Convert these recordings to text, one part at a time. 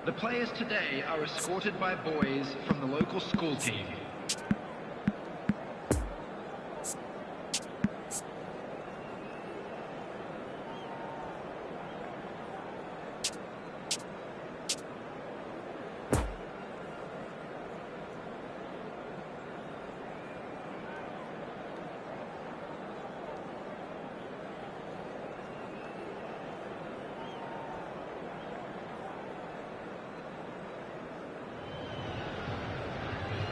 The players today are escorted by boys from the local school team.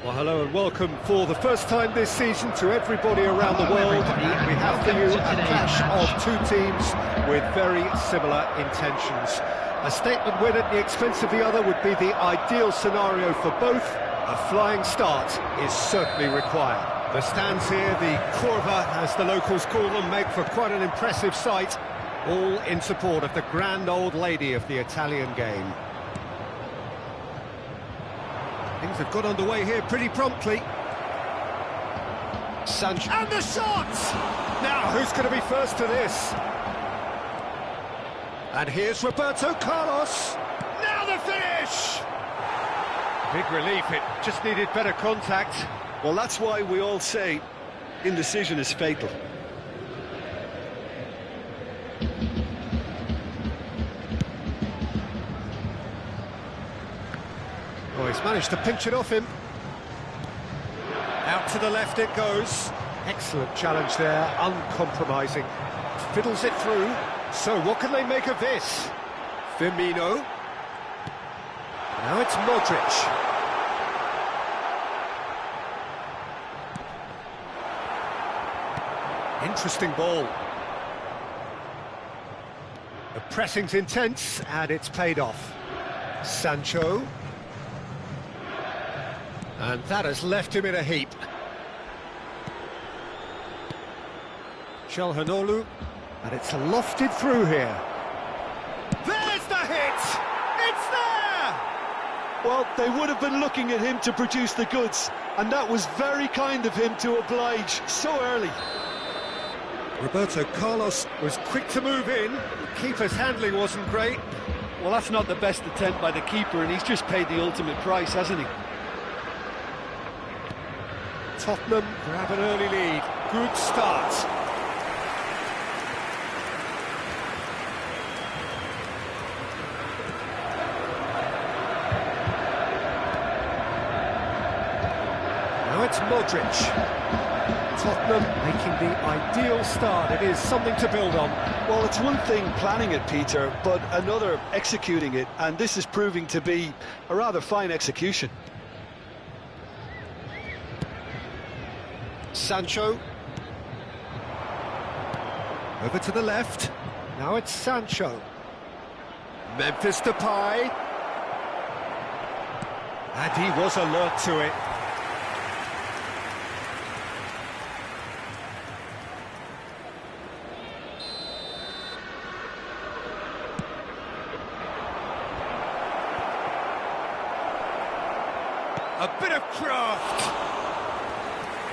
Well, hello and welcome for the first time this season to everybody around the world. We have for you a clash of two teams with very similar intentions. A statement win at the expense of the other would be the ideal scenario for both. A flying start is certainly required. The stands here, the curva, as the locals call them, make for quite an impressive sight, all in support of the grand old lady of the Italian game. Things have got underway here pretty promptly. Sancho. And the shot! Now, who's going to be first to this? And here's Roberto Carlos. Now the finish! Big relief, it just needed better contact. Well, that's why we all say indecision is fatal. Oh, he's managed to pinch it off him. Out to the left it goes. Excellent challenge there, uncompromising. Fiddles it through. So what can they make of this? Firmino. Now it's Modric. Interesting ball. The pressing's intense and it's paid off. Sancho. And that has left him in a heap. Calhanoglu, and it's lofted through here. There's the hit! It's there! Well, they would have been looking at him to produce the goods, and that was very kind of him to oblige so early. Roberto Carlos was quick to move in. The keeper's handling wasn't great. Well, that's not the best attempt by the keeper, and he's just paid the ultimate price, hasn't he? Tottenham grab an early lead. Good start. Now it's Modric. Tottenham making the ideal start. It is something to build on. Well, it's one thing planning it, Peter, but another executing it, and this is proving to be a rather fine execution. Sancho. Over to the left. Now it's Sancho. Memphis Depay. And he was alert to it. A bit of craft.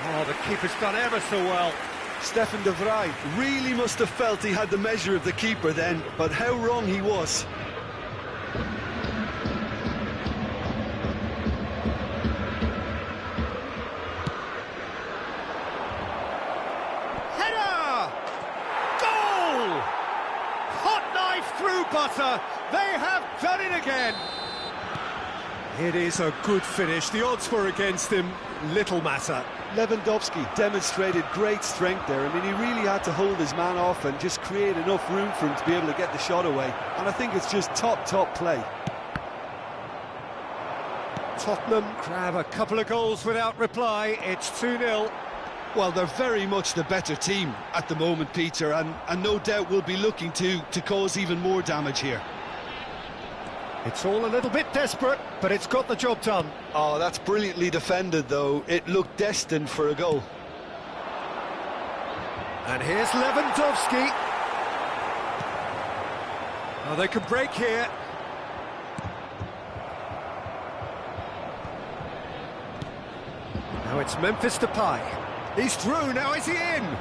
Oh, the keeper's done ever so well. Stefan de Vrij really must have felt he had the measure of the keeper then, but how wrong he was. Header! Goal! Hot knife through butter. They have done it again. It is a good finish. The odds were against him. Little matter. Lewandowski demonstrated great strength there. I mean, he really had to hold his man off and just create enough room for him to be able to get the shot away. And I think it's just top play. Tottenham grab a couple of goals without reply. It's 2-0. Well, they're very much the better team at the moment, Peter, and no doubt will be looking to cause even more damage here. It's all a little bit desperate, but it's got the job done. Oh, that's brilliantly defended, though. It looked destined for a goal. And here's Lewandowski. Oh, they can break here. Now it's Memphis Depay. He's through, now is he in?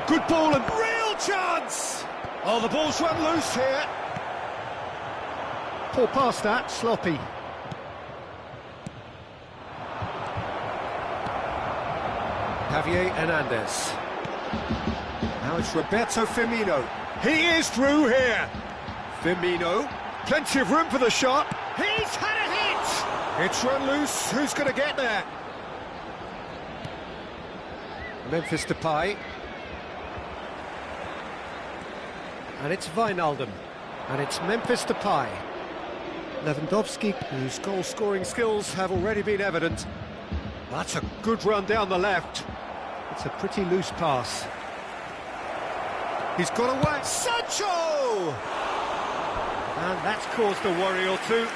Oh, good ball and real chance! Oh, the ball's run loose here. Poor pass that, sloppy. Javier Hernandez. Now it's Roberto Firmino. He is through here. Firmino, plenty of room for the shot. He's had a hit! It's run loose, who's going to get there? Memphis Depay. And it's Wijnaldum. And it's Memphis Depay. Lewandowski, whose goal-scoring skills have already been evident. That's a good run down the left. It's a pretty loose pass. He's got away. Sancho! And that's caused a worry or two.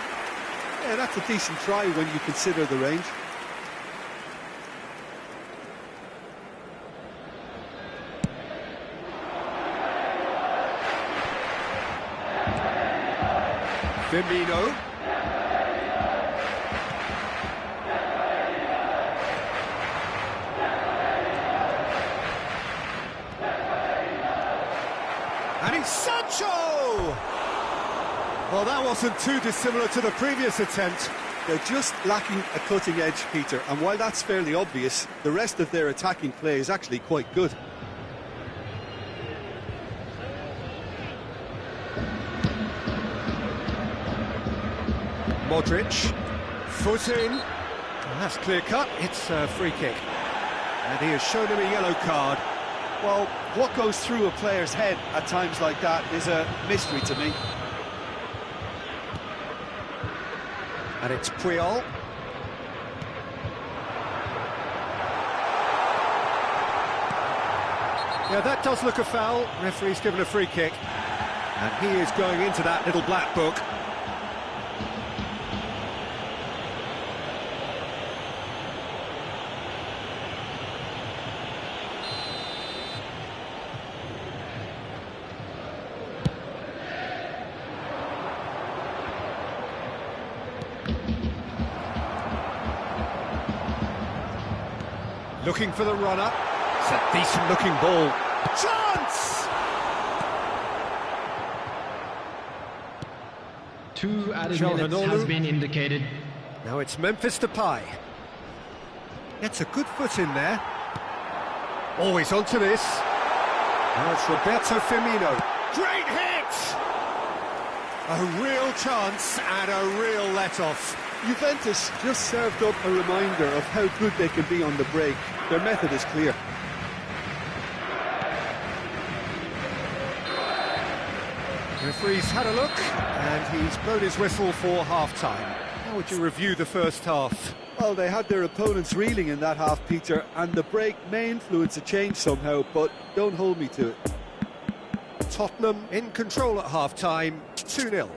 Yeah, that's a decent try when you consider the range. Firmino. And it's Sancho! Well, that wasn't too dissimilar to the previous attempt. They're just lacking a cutting edge, Peter, and while that's fairly obvious, the rest of their attacking play is actually quite good. Modric, foot in, and that's clear cut, it's a free kick. And he has shown him a yellow card. Well, what goes through a player's head at times like that is a mystery to me. And it's Puyol. Yeah, that does look a foul. Referee's given a free kick. And he is going into that little black book. Looking for the runner. It's a decent-looking ball. Chance! Two added minutes has been indicated. Now it's Memphis Depay. Gets a good foot in there. Always onto this. Now it's Roberto Firmino. Great hit! A real chance and a real let-off. Juventus just served up a reminder of how good they can be on the break. Their method is clear. The referee's had a look, and he's blown his whistle for half-time. How would you review the first half? Well, they had their opponents reeling in that half, Peter, and the break may influence a change somehow, but don't hold me to it. Tottenham in control at half-time, 2-0.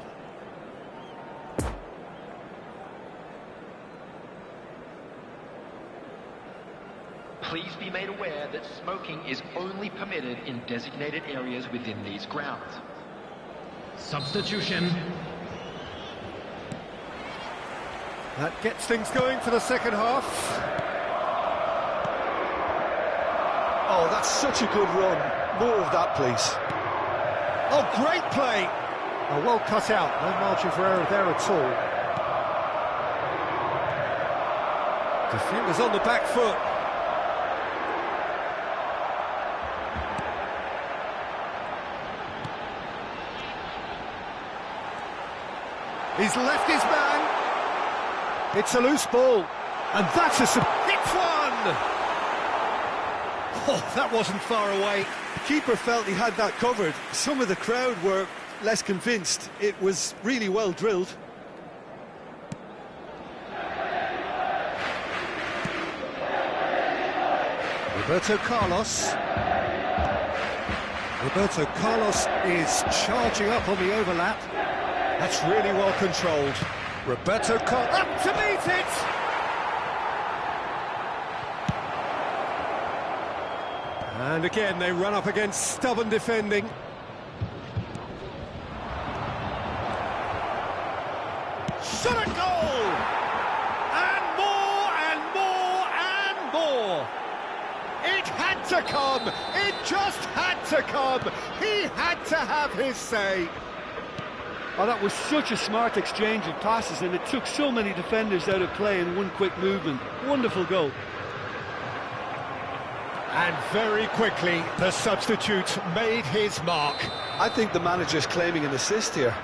Please be made aware that smoking is only permitted in designated areas within these grounds. Substitution. That gets things going for the second half. Oh, that's such a good run. More of that, please. Oh, great play! Oh, well cut out, no margin for error there at all. Defenders on the back foot. He's left his man. It's a loose ball. And that's a... It's one! Oh, that wasn't far away. The keeper felt he had that covered. Some of the crowd were less convinced. It was really well drilled. Roberto Carlos. Roberto Carlos is charging up on the overlap. That's really well controlled. Roberto Carlos up to meet it! And again, they run up against stubborn defending. Shot at goal! And more and more and more! It had to come! It just had to come! He had to have his say! Oh, that was such a smart exchange of passes, and it took so many defenders out of play in one quick movement. Wonderful goal. And very quickly, the substitute made his mark. I think the manager's claiming an assist here.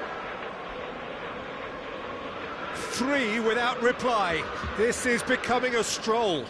3 without reply. This is becoming a stroll.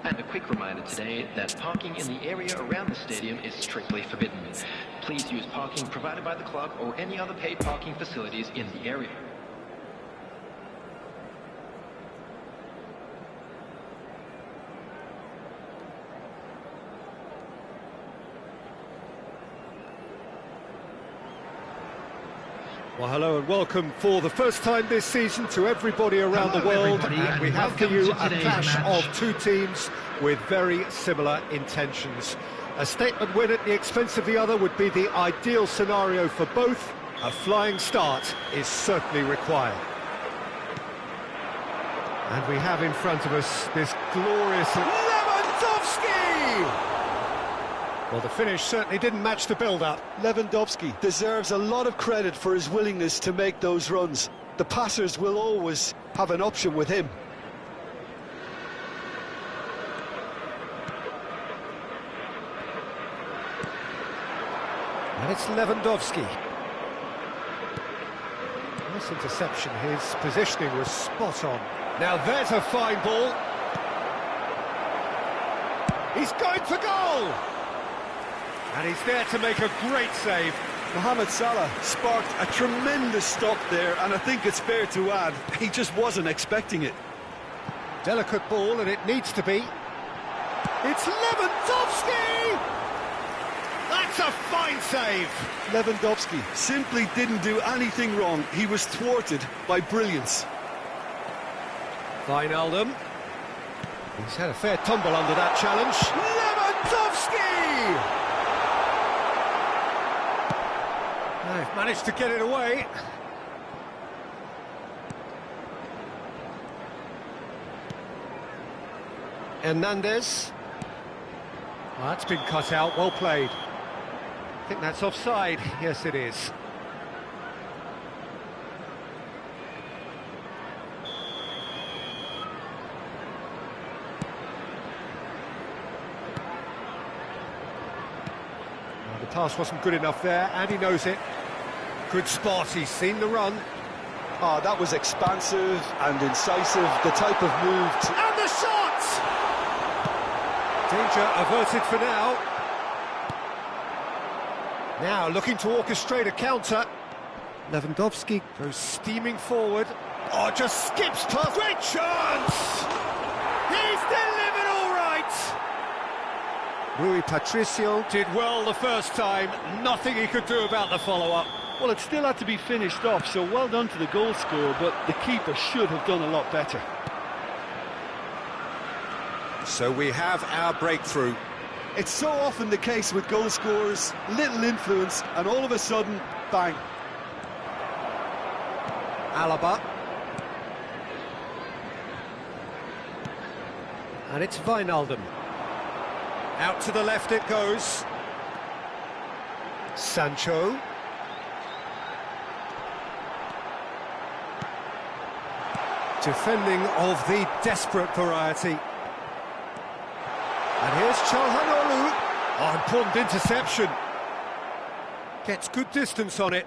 And a quick reminder today that parking in the area around the stadium is strictly forbidden. Please use parking provided by the club or any other paid parking facilities in the area. Well, hello and welcome for the first time this season to everybody around the world. And we have for you a clash of two teams with very similar intentions. A statement win at the expense of the other would be the ideal scenario for both. A flying start is certainly required. And we have in front of us this glorious Lewandowski! Well, the finish certainly didn't match the build-up. Lewandowski deserves a lot of credit for his willingness to make those runs. The passers will always have an option with him. And it's Lewandowski. Nice interception. His positioning was spot on. Now there's a fine ball. He's going for goal! And he's there to make a great save. Mohamed Salah sparked a tremendous stop there, and I think it's fair to add, he just wasn't expecting it. Delicate ball, and it needs to be. It's Lewandowski! That's a fine save! Lewandowski simply didn't do anything wrong. He was thwarted by brilliance. Wijnaldum. He's had a fair tumble under that challenge. Lewandowski! They've managed to get it away. Hernandez. Well, that's been cut out, well played. I think that's offside. Yes, it is. Well, the pass wasn't good enough there, and he knows it. Good spot, he's seen the run. Oh, that was expansive and incisive, the type of move to... And the shot! Danger averted for now. Now looking to orchestrate a counter. Lewandowski goes steaming forward. Oh, just skips past. Great chance! He's delivered all right! Rui Patricio did well the first time. Nothing he could do about the follow-up. Well, it still had to be finished off, so well done to the goal scorer, but the keeper should have done a lot better. So we have our breakthrough. It's so often the case with goal scorers, little influence, and all of a sudden, bang. Alaba. And it's Wijnaldum. Out to the left it goes. Sancho. Defending of the desperate variety. And here's Çalhanoğlu. Oh, important interception. Gets good distance on it.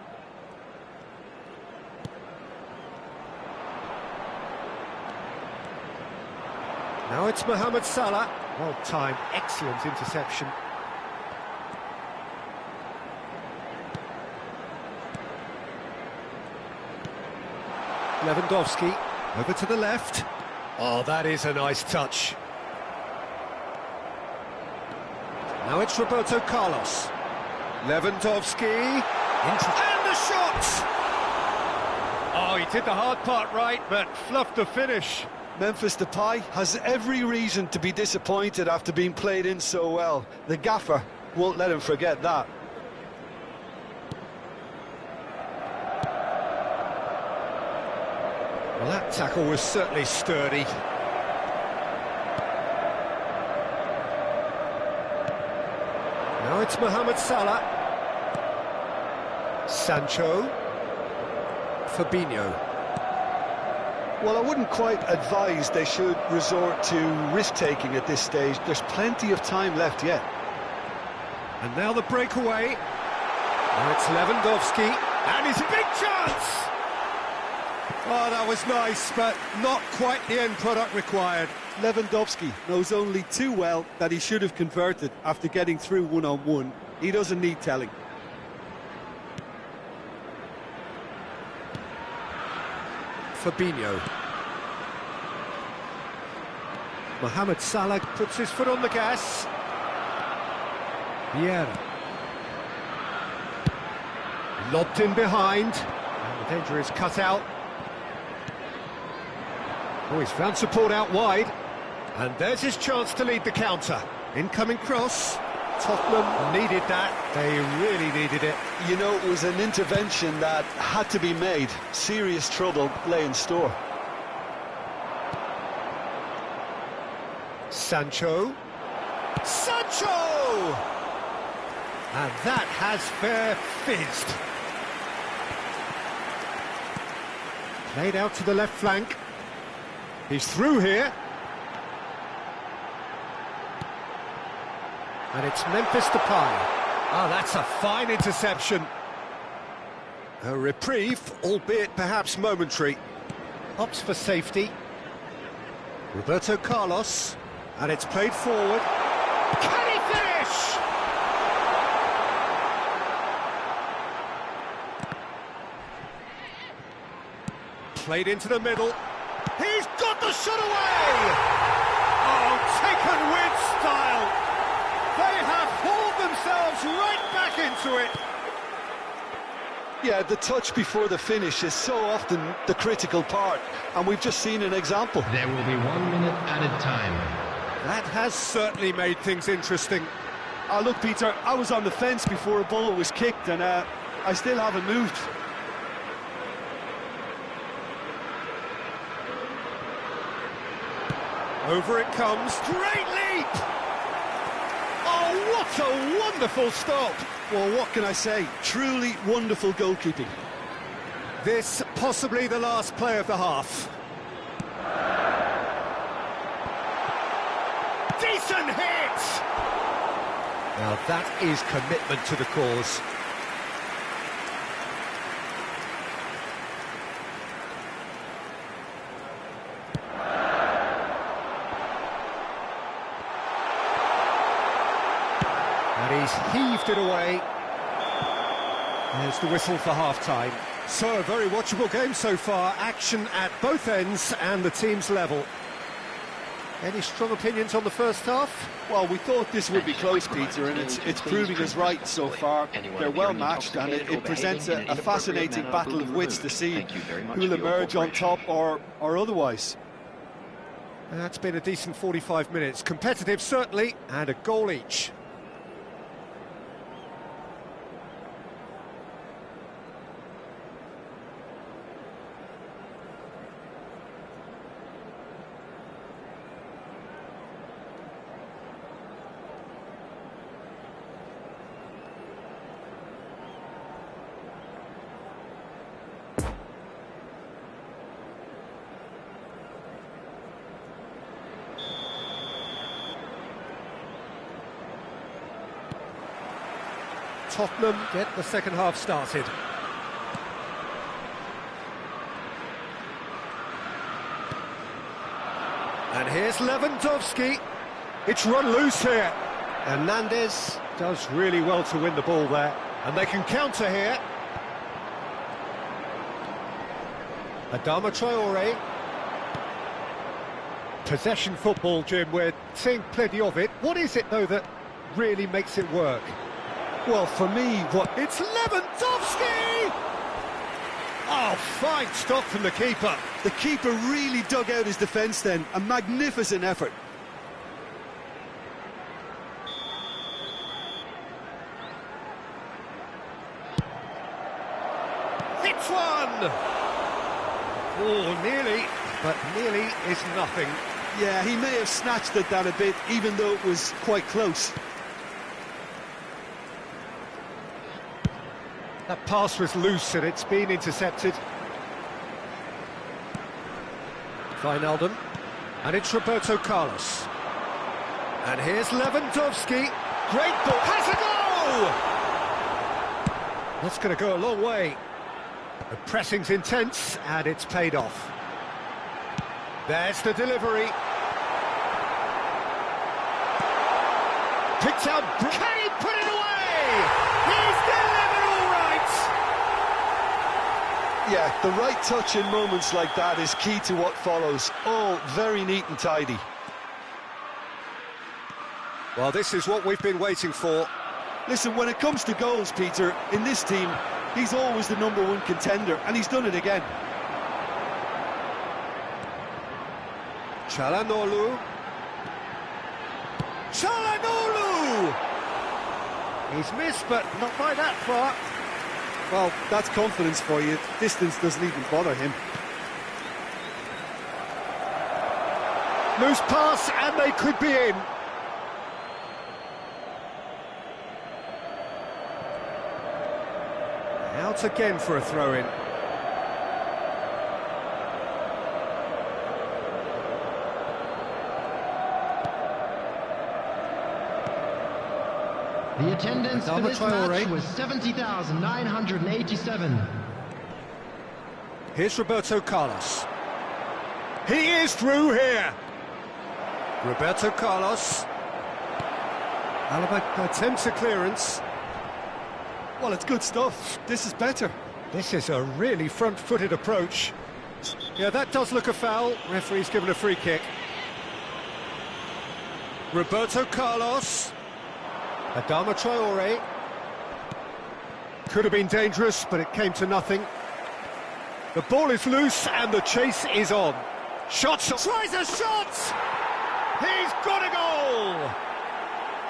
Now it's Mohamed Salah. Well timed, excellent interception. Lewandowski. Over to the left. Oh, that is a nice touch. Now it's Roberto Carlos. Lewandowski. And the shot! Oh, he did the hard part right, but fluffed the finish. Memphis Depay has every reason to be disappointed after being played in so well. The gaffer won't let him forget that. Well, that tackle was certainly sturdy. Now it's Mohamed Salah. Sancho. Fabinho. Well, I wouldn't quite advise they should resort to risk-taking at this stage. There's plenty of time left yet. And now the breakaway. Now it's Lewandowski. And his big chance! Oh, that was nice, but not quite the end product required. Lewandowski knows only too well that he should have converted after getting through one-on-one. He doesn't need telling. Fabinho. Mohamed Salah puts his foot on the gas. Vieira. Lobbed in behind. And The danger is cut out. Oh, he's found support out wide. And there's his chance to lead the counter. Incoming cross. Tottenham needed that. They really needed it. You know, it was an intervention that had to be made. Serious trouble lay in store. Sancho. Sancho! And that has fair fizzed. Played out to the left flank. He's through here. And it's Memphis Depay. Oh, that's a fine interception. A reprieve, albeit perhaps momentary. Opts for safety. Roberto Carlos. And it's played forward. Can he finish? Played into the middle. He's got the shot away! Oh, taken with style. They have hauled themselves right back into it. Yeah, the touch before the finish is so often the critical part, and we've just seen an example. There will be 1 minute added time. That has certainly made things interesting. Oh, look, Peter, I was on the fence before a ball was kicked, and I still haven't moved. Over it comes. Great leap! Oh, what a wonderful stop! Well, what can I say? Truly wonderful goalkeeping. This possibly the last play of the half. Decent hit! Now that is commitment to the cause. And he's heaved it away. There's the whistle for half-time. So, a very watchable game so far. Action at both ends and the team's level. Any strong opinions on the first half? Well, we thought this would be close, Peter, and it's proving us right so far. They're well matched, and it presents a fascinating battle of wits to see who'll emerge on top or otherwise. That's been a decent 45 minutes. Competitive, certainly, and a goal each. Tottenham get the second half started. And here's Lewandowski. It's run loose here. Hernandez does really well to win the ball there. And they can counter here. Adama Traore. Possession football, Jim, we're seeing plenty of it. What is it, though, that really makes it work? Well, for me, It's Lewandowski! Oh, fine stop from the keeper. the keeper really dug out his defence then. A magnificent effort. Hits one! Oh, nearly, but nearly is nothing. Yeah, he may have snatched at that a bit, even though it was quite close. That pass was loose and it's been intercepted. Wijnaldum. And it's Roberto Carlos. And here's Lewandowski. Great ball. Has a goal! That's going to go a long way. The pressing's intense and it's paid off. There's the delivery. Picked out. Can he put it away? He's delivered all right! Yeah, the right touch in moments like that is key to what follows. All very neat and tidy. Well, this is what we've been waiting for. Listen, when it comes to goals, Peter, in this team, He's always the #1 contender, and he's done it again. Çalhanoğlu. Çalhanoğlu! He's missed, but not by that far. Well, that's confidence for you. Distance doesn't even bother him. Loose pass, and they could be in. Out again for a throw-in. The attendance for this Traoré. match was 70,987. Here's Roberto Carlos. He is through here. Roberto Carlos. Alaba attempts a clearance. Well, it's good stuff. This is better. This is a really front-footed approach. Yeah, that does look a foul. Referee's given a free kick. Roberto Carlos. Adama Traoré. Could have been dangerous, but it came to nothing. The ball is loose and the chase is on. Shots. Tries a shot! He's got a goal!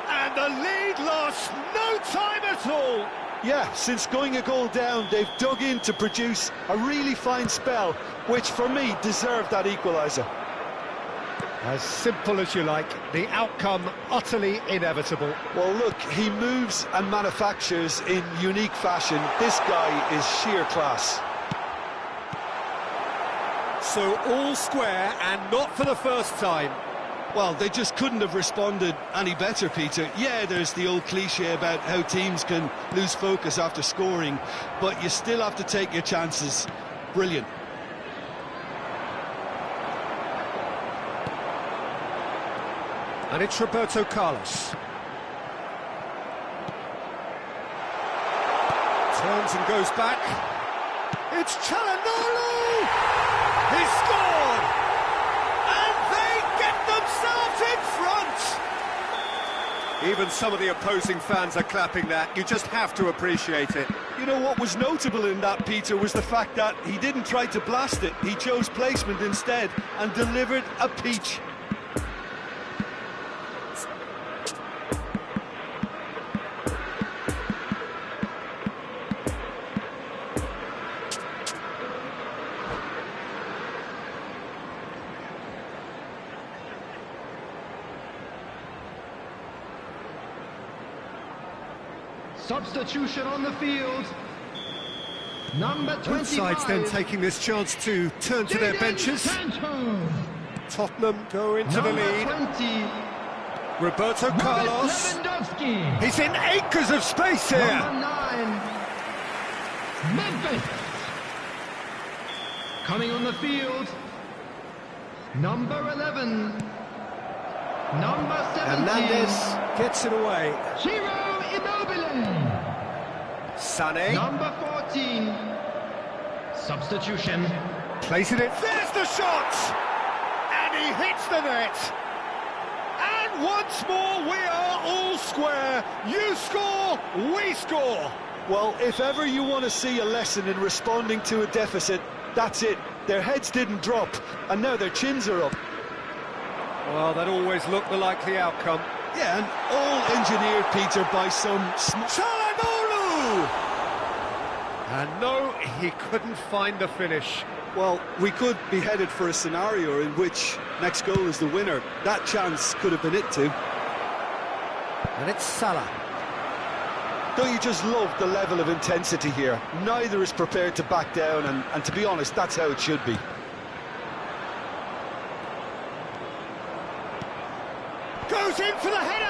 And the lead lost no time at all. Yeah, since going a goal down, they've dug in to produce a really fine spell, which for me deserved that equaliser. As simple as you like, the outcome utterly inevitable. Well, look, he moves and manufactures in unique fashion. This guy is sheer class. So all square, and not for the first time. Well, they just couldn't have responded any better, Peter. Yeah, there's the old cliche about how teams can lose focus after scoring, but you still have to take your chances. Brilliant. And it's Roberto Carlos. Turns and goes back. It's Çalhanoğlu! He scored! And they get themselves in front! Even some of the opposing fans are clapping that. You just have to appreciate it. You know what was notable in that, Peter, was the fact that he didn't try to blast it. He chose placement instead and delivered a peach. Substitution on the field. Number 25. Both sides then taking this chance to turn to their benches. Tottenham go into the lead. 20. Roberto Carlos. Lewandowski. He's in acres of space here. Number 9. Memphis. Coming on the field. Number 11. Number 17. Hernandez gets it away. Ciro Immobile. Sané. Number 14. Substitution. Placing it. There's the shot! And he hits the net. And once more we are all square. You score, we score. Well, if ever you want to see a lesson in responding to a deficit, that's it. Their heads didn't drop, and now their chins are up. Well, that always looked the likely outcome. Yeah, and all engineered, Peter, by some... Çalhanoğlu! And no, he couldn't find the finish. Well, we could be headed for a scenario in which next goal is the winner. That chance could have been it too. And it's Salah. Don't you just love the level of intensity here? Neither is prepared to back down, and to be honest, that's how it should be. Goes in for the header!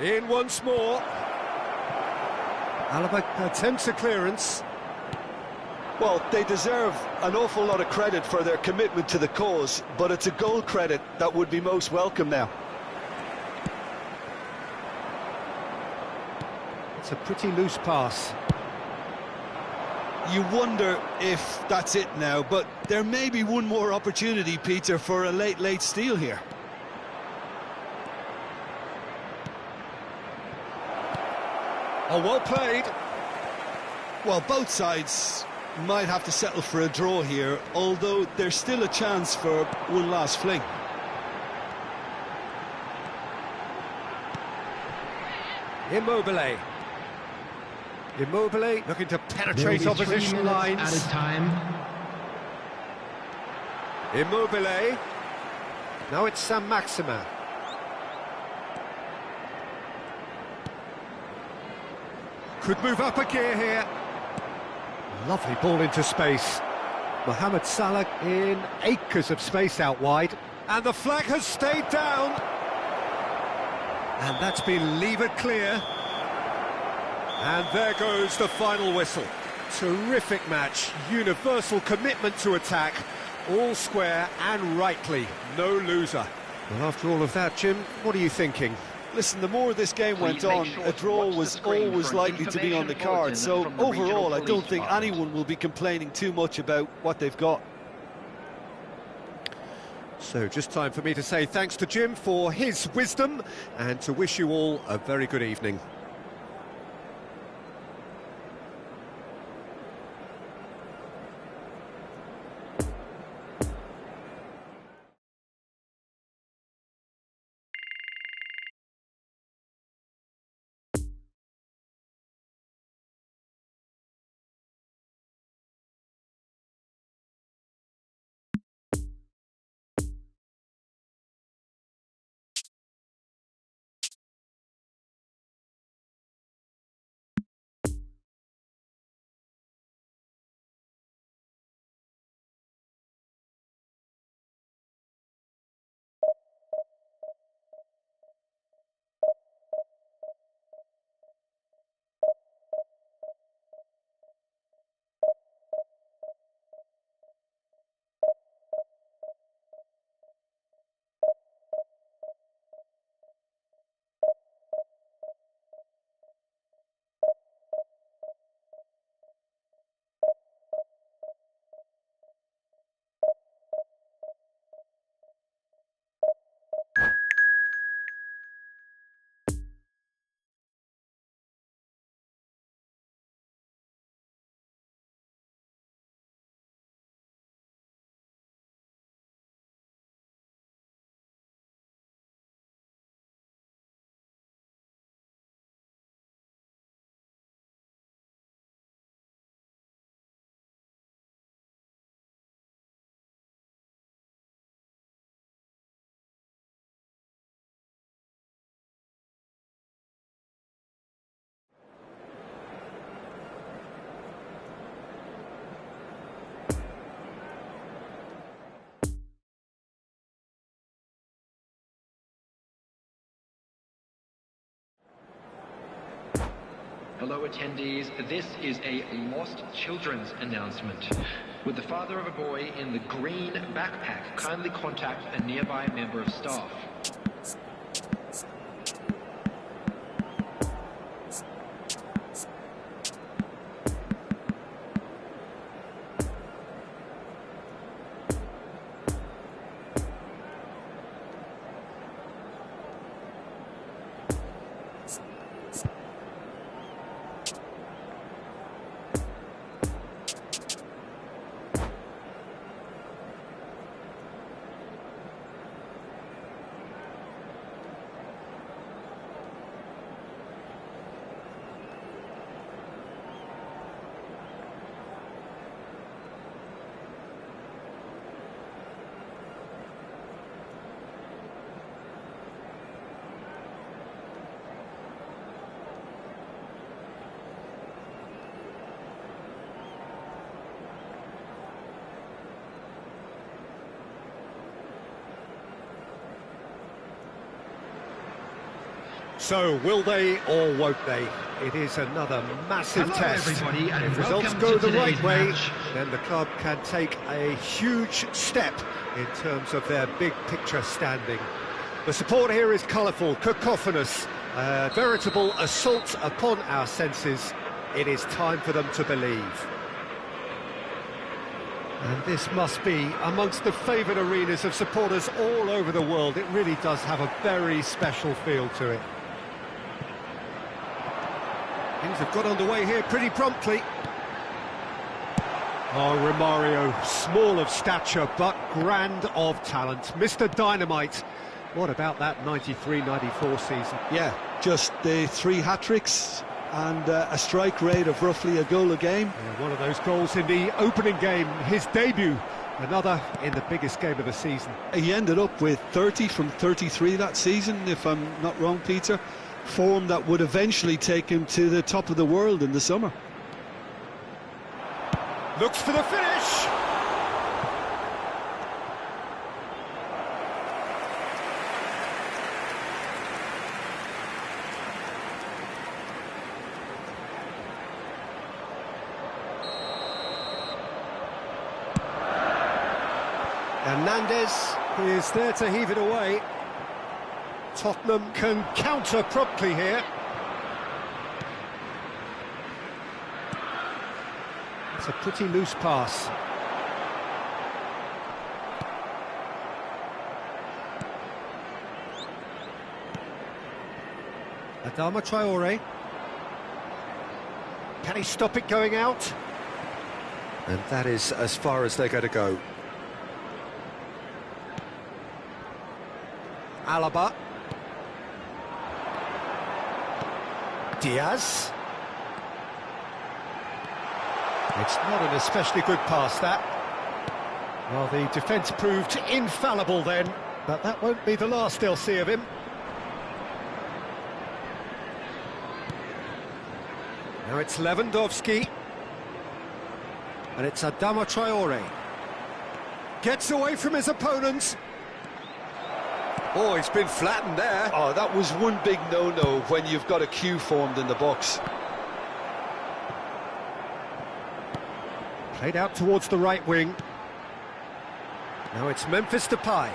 In once more. Alaba attempts a clearance. Well, they deserve an awful lot of credit for their commitment to the cause, but it's a goal credit that would be most welcome now. It's a pretty loose pass. You wonder if that's it now, but there may be one more opportunity, Peter, for a late steal here. Oh, well played. Well, both sides might have to settle for a draw here, although there's still a chance for one last fling. Immobile. Immobile looking to penetrate opposition lines. At a time. Immobile. Now it's Sam Maximin. Could move up a gear here. Lovely ball into space. Mohamed Salah in acres of space out wide. And the flag has stayed down. And that's been levered clear. And there goes the final whistle. Terrific match, universal commitment to attack, all square and rightly, no loser. Well, after all of that, Jim, what are you thinking? Listen, the more this game went on, a draw was always likely to be on the card, so overall I don't think anyone will be complaining too much about what they've got. So just time for me to say thanks to Jim for his wisdom and to wish you all a very good evening. Hello attendees, this is a lost children's announcement. Would the father of a boy in the green backpack kindly contact a nearby member of staff? So, will they or won't they? It is another massive test. Everybody, and if results welcome go to the right today's way, match. then the club can take a huge step in terms of their big picture standing. The support here is colourful, cacophonous, a veritable assault upon our senses. It is time for them to believe. And this must be amongst the favoured arenas of supporters all over the world. It really does have a very special feel to it. Things have got underway here pretty promptly. Oh, Romario, small of stature, but grand of talent. Mr. Dynamite. What about that 93-94 season? Yeah, just the 3 hat-tricks and a strike rate of roughly a goal a game. Yeah, one of those goals in the opening game, his debut. Another in the biggest game of the season. He ended up with 30 from 33 that season, if I'm not wrong, Peter. Form that would eventually take him to the top of the world in the summer. Looks for the finish! Hernandez is there to heave it away. Tottenham can counter promptly here. It's a pretty loose pass. Adama Traore. Can he stop it going out? And that is as far as they're going to go. Alaba. Diaz. It's not an especially good pass, that. Well, the defence proved infallible then, but that won't be the last they'll see of him. Now it's Lewandowski. And it's Adama Traore. Gets away from his opponents. Oh, he's been flattened there. Oh, that was one big no-no when you've got a queue formed in the box. Played out towards the right wing. Now it's Memphis Depay.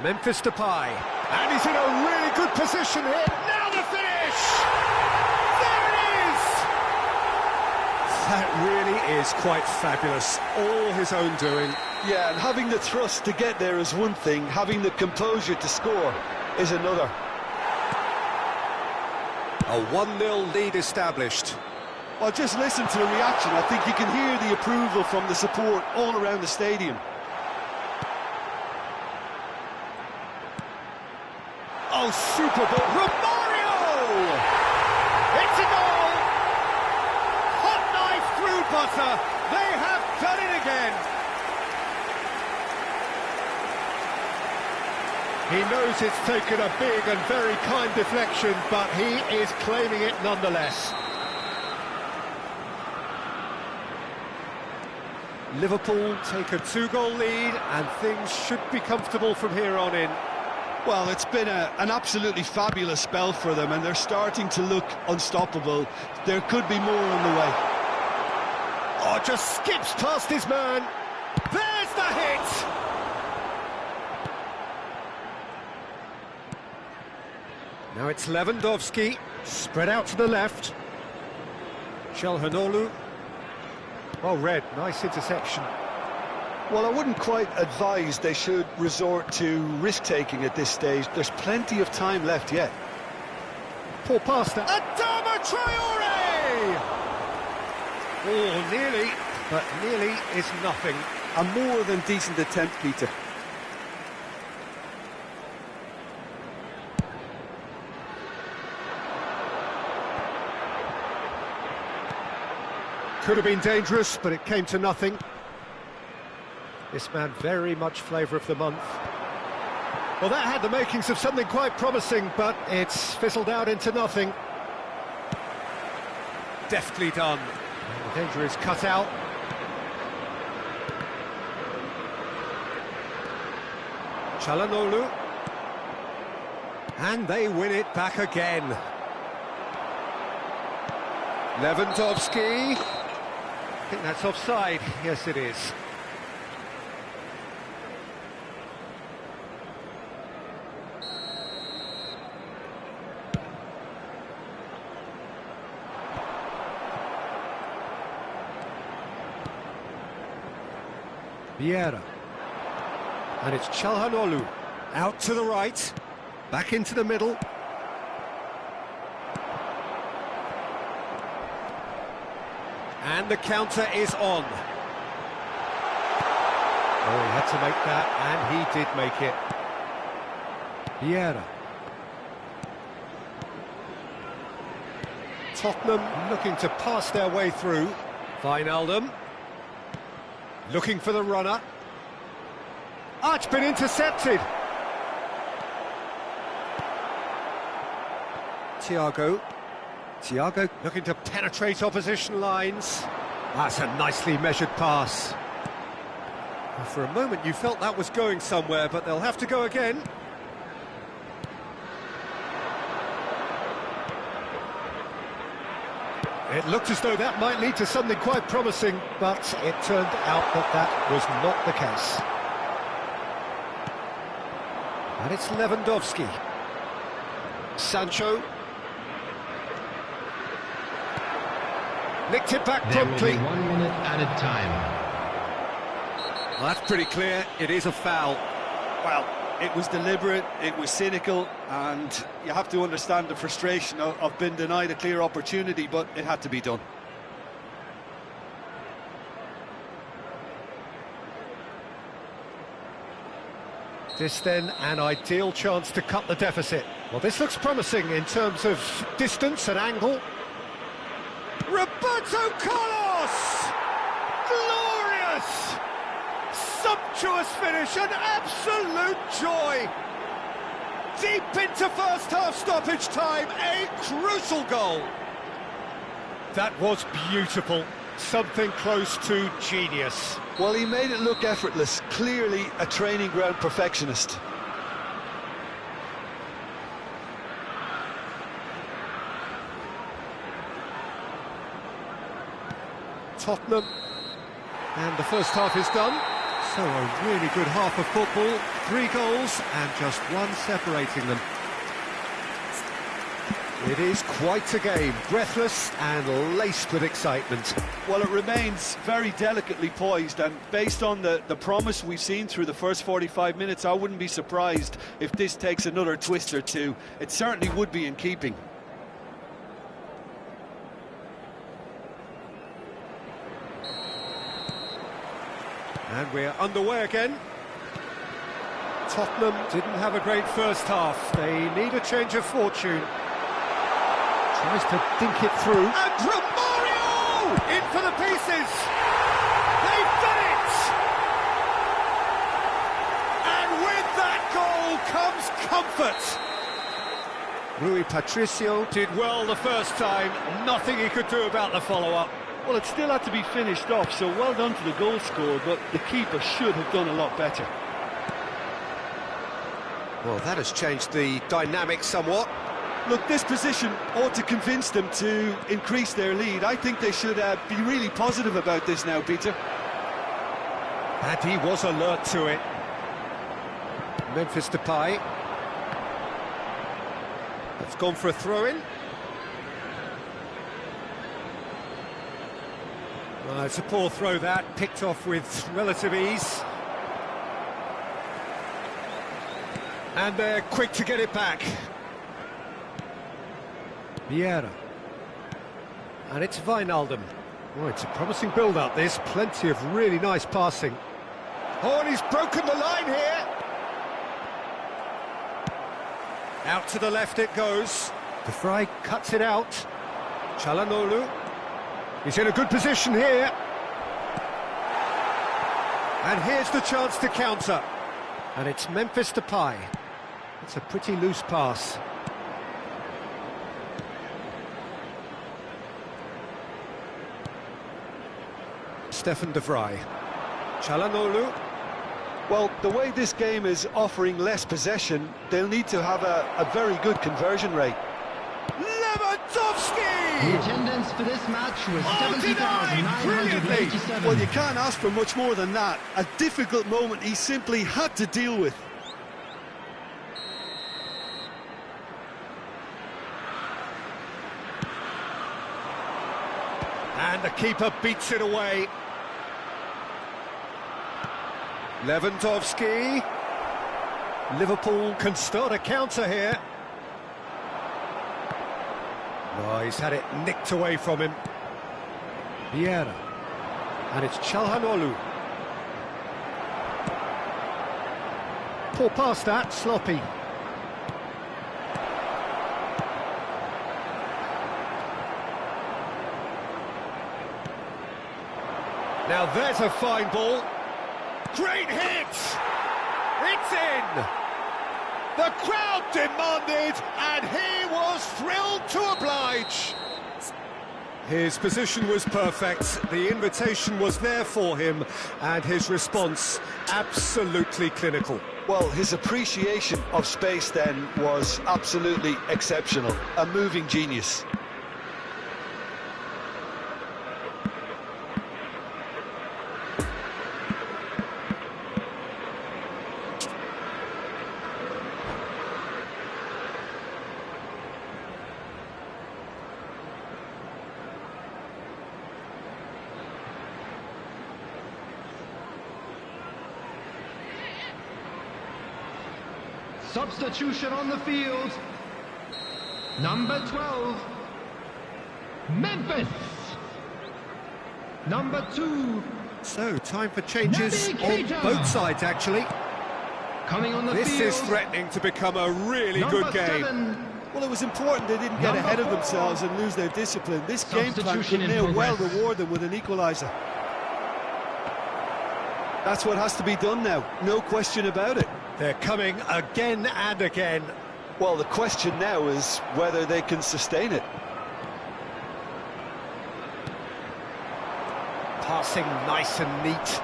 Memphis Depay. And he's in a really good position here. Now the finish! There it is! That really is quite fabulous. All his own doing. Yeah, and having the thrust to get there is one thing, having the composure to score is another. A 1-0 lead established. Well, just listen to the reaction. I think you can hear the approval from the support all around the stadium. Oh, super ball. Romario! It's a goal! Hot knife through butter. They have done it again. He knows it's taken a big and very kind deflection, but he is claiming it nonetheless. Liverpool take a 2-goal lead, and things should be comfortable from here on in. Well, it's been an absolutely fabulous spell for them, and they're starting to look unstoppable. There could be more on the way. Oh, just skips past his man. There's the hit! Now it's Lewandowski, spread out to the left. Çalhanoğlu. Well read, nice interception. Well, I wouldn't quite advise they should resort to risk-taking at this stage. There's plenty of time left yet. Poor pass there. Adama Traore! Oh, nearly, but nearly is nothing. A more than decent attempt, Peter. Could have been dangerous, but it came to nothing. This man very much flavour of the month. Well, that had the makings of something quite promising, but it's fizzled out into nothing. Deftly done. And the danger is cut out. Çalhanoğlu. And they win it back again. Lewandowski. I think that's offside. Yes, it is. Vieira. And it's Çalhanoğlu. Out to the right. Back into the middle. And the counter is on. Oh, he had to make that, and he did make it. Vieira. Tottenham looking to pass their way through. Wijnaldum. Looking for the runner. It's been intercepted. Thiago looking to penetrate opposition lines. That's a nicely measured pass. For a moment you felt that was going somewhere, but they'll have to go again. It looked as though that might lead to something quite promising, but it turned out that that was not the case. And it's Lewandowski. Sancho. Nicked it back promptly. There will be 1 minute added time. Well, that's pretty clear. It is a foul. Well, it was deliberate, it was cynical, and you have to understand the frustration of being denied a clear opportunity, but it had to be done. This then an ideal chance to cut the deficit. Well, this looks promising in terms of distance and angle. Roberto Carlos! Glorious! Sumptuous finish, an absolute joy! Deep into first half stoppage time, a crucial goal. That was beautiful, something close to genius. Well, he made it look effortless, clearly a training ground perfectionist. Tottenham, and the first half is done. So a really good half of football, 3 goals and just 1 separating them. It is quite a game, breathless and laced with excitement. Well, it remains very delicately poised, and based on the promise we've seen through the first 45 minutes, I wouldn't be surprised if this takes another twist or two. It certainly would be in keeping. And we're underway again. Tottenham didn't have a great first half. They need a change of fortune. Tries to dink it through. And Romario! In for the pieces! They've done it! And with that goal comes comfort. Rui Patricio did well the first time. Nothing he could do about the follow-up. Well, it still had to be finished off, so well done to the goal scorer, but the keeper should have done a lot better. Well, that has changed the dynamic somewhat. Look, this position ought to convince them to increase their lead. I think they should be really positive about this now, Peter. And he was alert to it. Memphis Depay. It's gone for a throw-in. Well, it's a poor throw that, picked off with relative ease. And they're quick to get it back. Vieira. And it's Wijnaldum. Oh, it's a promising build-up, this. Plenty of really nice passing. Oh, and he's broken the line here. Out to the left it goes. De Vrij cuts it out. Çalhanoğlu. He's in a good position here. And here's the chance to counter. And it's Memphis Depay. It's a pretty loose pass. Stefan De Vrij. Çalhanoğlu. Well, the way this game is offering less possession, they'll need to have a very good conversion rate. Lewandowski! The attendance for this match was 70,987. Well, you can't ask for much more than that. A difficult moment he simply had to deal with. And the keeper beats it away. Lewandowski. Liverpool can start a counter here. Oh, he's had it nicked away from him. Vieira. And it's Çalhanoğlu. Poor pass that, sloppy. Now there's a fine ball. Great hit! It's in! The crowd demanded, and he was thrilled to oblige. His position was perfect, the invitation was there for him, and his response absolutely clinical. Well, his appreciation of space then was absolutely exceptional. A moving genius. Substitution on the field. Number 12, Memphis. Number 2. So, time for changes Naby on Keita. both sides, actually. Coming on the This field. is threatening to become a really Number good game. 7. Well, it was important they didn't get Number ahead of 4. themselves and lose their discipline. This game plan Substitution could in near well progress. reward them with an equaliser. That's what has to be done now, no question about it. They're coming again and again. Well, the question now is whether they can sustain it. Passing nice and neat.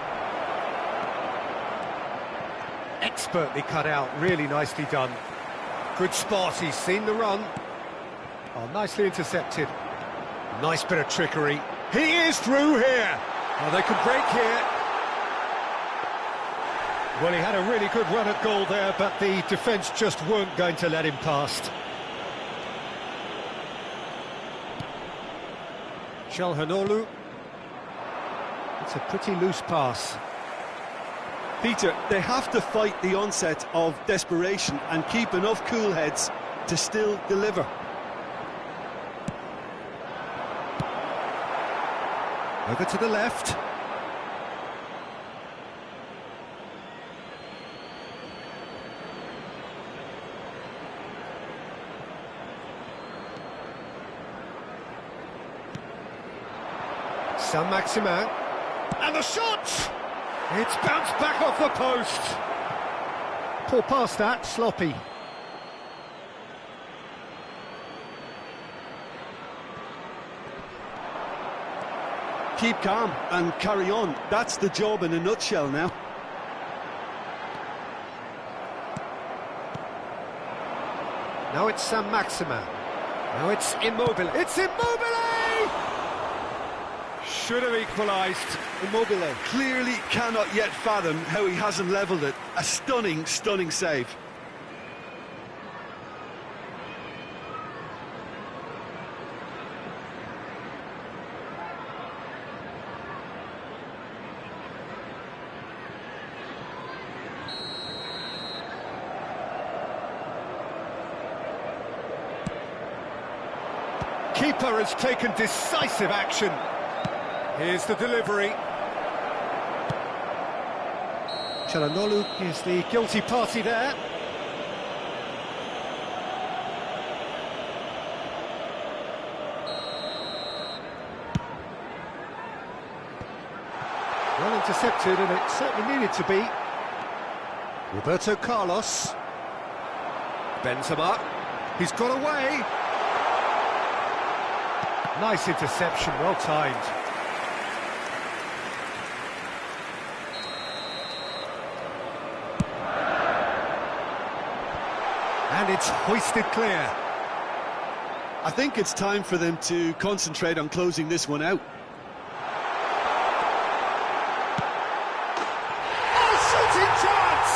Expertly cut out, really nicely done. Good spot, he's seen the run. Oh, nicely intercepted. Nice bit of trickery. He is through here. Oh, they could break here. Well, he had a really good run at goal there, but the defence just weren't going to let him past. Çalhanoğlu. It's a pretty loose pass. Peter, they have to fight the onset of desperation and keep enough cool heads to still deliver. Over to the left. Saint-Maximin. And the shot! It's bounced back off the post. Poor pass that, sloppy. Keep calm and carry on. That's the job in a nutshell now. Now it's Saint-Maximin. Now it's Immobile. It's Immobile! Should have equalised. Immobile clearly cannot yet fathom how he hasn't levelled it. A stunning, stunning save. Keeper has taken decisive action. Here's the delivery. Çalhanoğlu is the guilty party there. Well intercepted, and it certainly needed to be. Roberto Carlos. Benzema. He's got away. Nice interception, well timed. And it's hoisted clear. I think it's time for them to concentrate on closing this one out. Oh, shooting chance!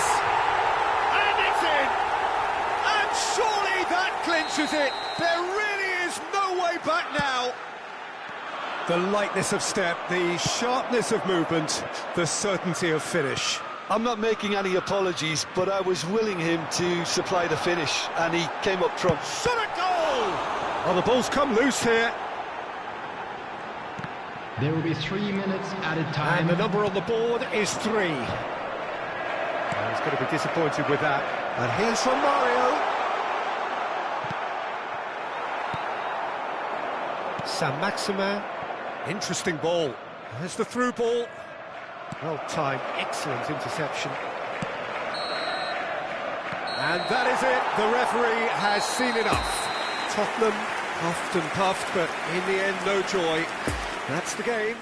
And it's in! And surely that clinches it! There really is no way back now! The lightness of step, the sharpness of movement, the certainty of finish. I'm not making any apologies, but I was willing him to supply the finish, and he came up trump. Shot a goal! Well, the ball's come loose here. There will be 3 minutes added And time. the number on the board is 3. He's going to be disappointed with that. And here's from Mario. Saint-Maximin, interesting ball. There's the through ball. Well timed, excellent interception. And that is it, the referee has seen enough. Tottenham puffed and puffed, but in the end, no joy. That's the game.